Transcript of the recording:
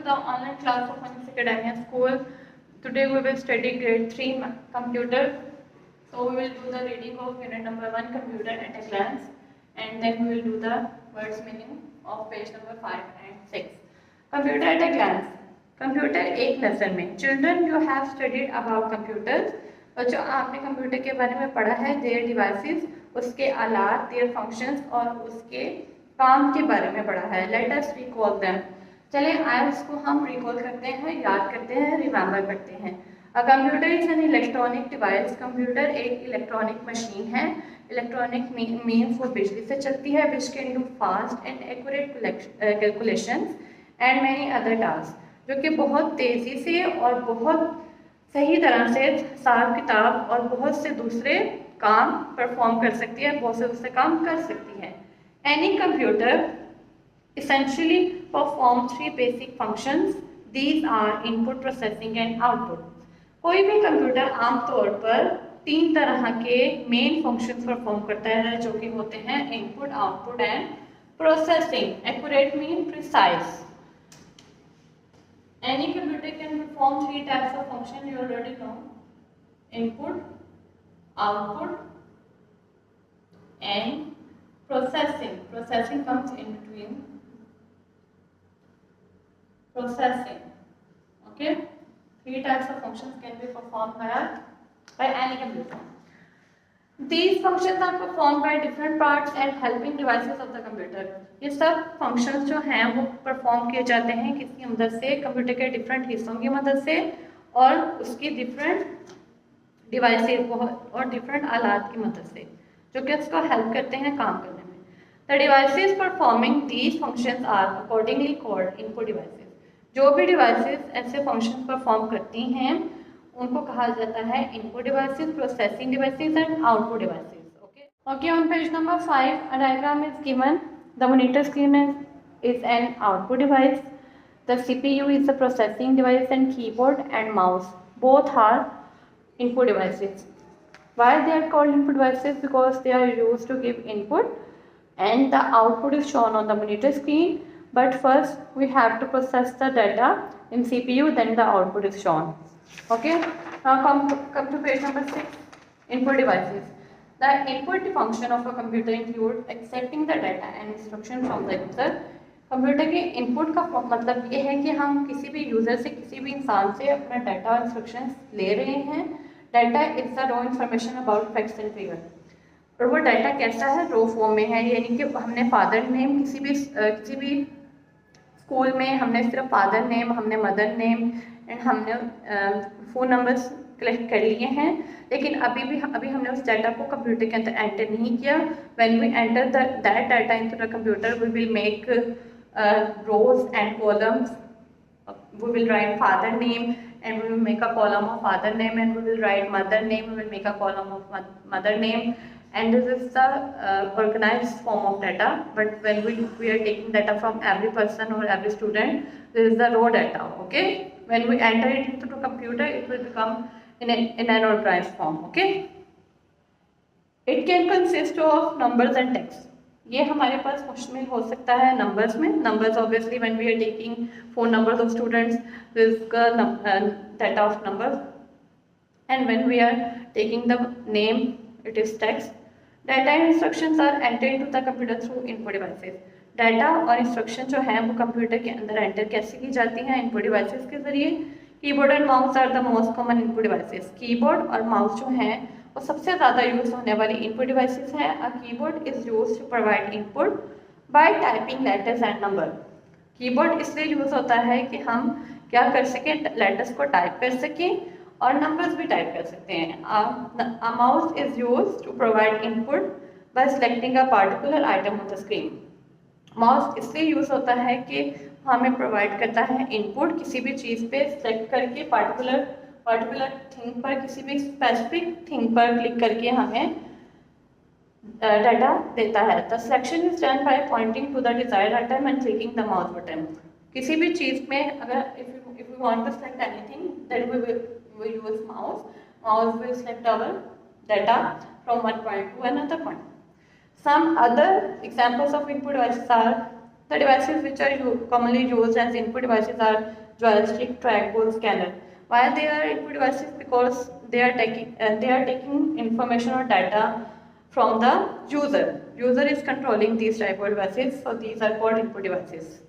the online class of Phoenix Academia School. Today we will study grade 3 computer. So we will do the reading of unit number 1 computer at a glance, and then we will do the words meaning of page number 5 and 6. Computer at a glance. Computer एक नज़र में. Children you have studied about computers. बच्चों आपने computer के बारे में पढ़ा है. देयर डिवाइसेस, उसके आलात, देयर फंक्शंस, और उसके काम के बारे में पढ़ा है. Let us recall them. चलें आज उसको हम रिकॉल करते हैं, याद करते हैं, रिमेंबर करते हैं. A computer is an electronic device. Computer एक इलेक्ट्रॉनिक मशीन है. इलेक्ट्रॉनिक मीन्स वो बिजली से चलती है, which can do fast and accurate calculations and many other task, जो कि बहुत तेज़ी से और बहुत सही तरह से हिसाब किताब और बहुत से दूसरे काम परफॉर्म कर सकती है, बहुत से दूसरे काम कर सकती है. Any computer essentially perform 3 basic functions. These are input, processing and output. कोई भी कंप्यूटर आमतौर पर 3 तरह के मेन फंक्शंस परफॉर्म करता है, जो कि होते हैं input, output and processing. Accurate mean precise. Any computer can perform 3 types of function. You already know: input, output, and processing. Processing comes in between. Processing. Okay. 3 types of functions can be performed by any computer. These functions are performed by different parts and helping devices of the computer. ये सब functions जो हैं वो perform किए जाते हैं किसकी मदद से? कंप्यूटर के different हिस्सों की मदद से और उसकी different devices और different आलात की मदद से, जो कि उसको help करते हैं काम करने में. The devices performing these functions are accordingly called input devices. जो भी devices ऐसे functions perform करती हैं उनको कहा जाता है input devices, processing devices and output devices. Okay on page number 5 a diagram is given. The monitor screen is an output device. The CPU is the processing device and keyboard and mouse both are input devices. Why they are called input devices? Because they are used to give input and the output is shown on the monitor screen. But first we have to process the data in CPU, then the output is shown. Okay, now come to page number 6. Input devices. The input function of a computer include accepting the data and instruction from the user. Computer के input का मतलब ये है कि हम किसी भी user से, किसी भी इंसान से अपना डाटा और इंस्ट्रक्शंस ले रहे हैं. Data is the raw information about facts and figure. और वो डाटा कैसा है? रो फॉर्म में है. यानी कि हमने फादर नेम किसी भी स्कूल में हमने सिर्फ फादर नेम, हमने मदर नेम एंड हमने फ़ोन नंबर्स कलेक्ट कर लिए हैं, लेकिन अभी हमने उस डाटा को कंप्यूटर के अंदर एंटर नहीं किया. When we enter that data into the computer we will make rows and columns. We will write father name and we will make a column of father name, and we will write mother name, we will make a column of mother name, and this is the organized form of data. But when we are taking data from every person or every student, this is the raw data. Okay, when we enter it into the computer it will become in an organized form. Okay, it can consist of numbers and text. ये हमारे पास मुश्तमिल हो सकता है numbers में. Numbers obviously when we are taking phone numbers of students this data of numbers, and when we are taking the name it is text. Data and instructions are enter into the computer through input devices. Data और instruction जो हैं वो computer के अंदर enter कैसे की जाती हैं? इनपुट डिवाइसेस के जरिए. Keyboard and mouse are the most common input devices. Keyboard और माउस जो हैं वो सबसे ज़्यादा यूज़ होने वाली इनपुट डिवाइसेस हैं. A keyboard is use to provide input by typing letters and number. Keyboard इसलिए यूज़ होता है कि हम क्या कर सकें? लेटर्स को टाइप कर सकें और नंबर्स भी टाइप कर सकते हैं. A mouse is use to provide input by selecting a particular item on the screen. Mouse इसलिए यूज़ होता है कि हमें प्रोवाइड करता है इनपुट, किसी भी चीज़ पे सेलेक्ट करके पार्टिकुलर थिंग पर, किसी भी स्पेसिफिक थिंग पर क्लिक करके हमें डाटा देता है. The selection is done by pointing to the desired item and clicking the mouse button. किसी भी चीज़ में अगर if you want to select anything then we use mouse will select our data from one point to another point. Some other examples of input devices are The devices which are commonly used as input devices are joystick, trackball, scanner. Why they are input devices? Because they are taking information or data from the user. User is controlling these type of devices, so these are called input devices.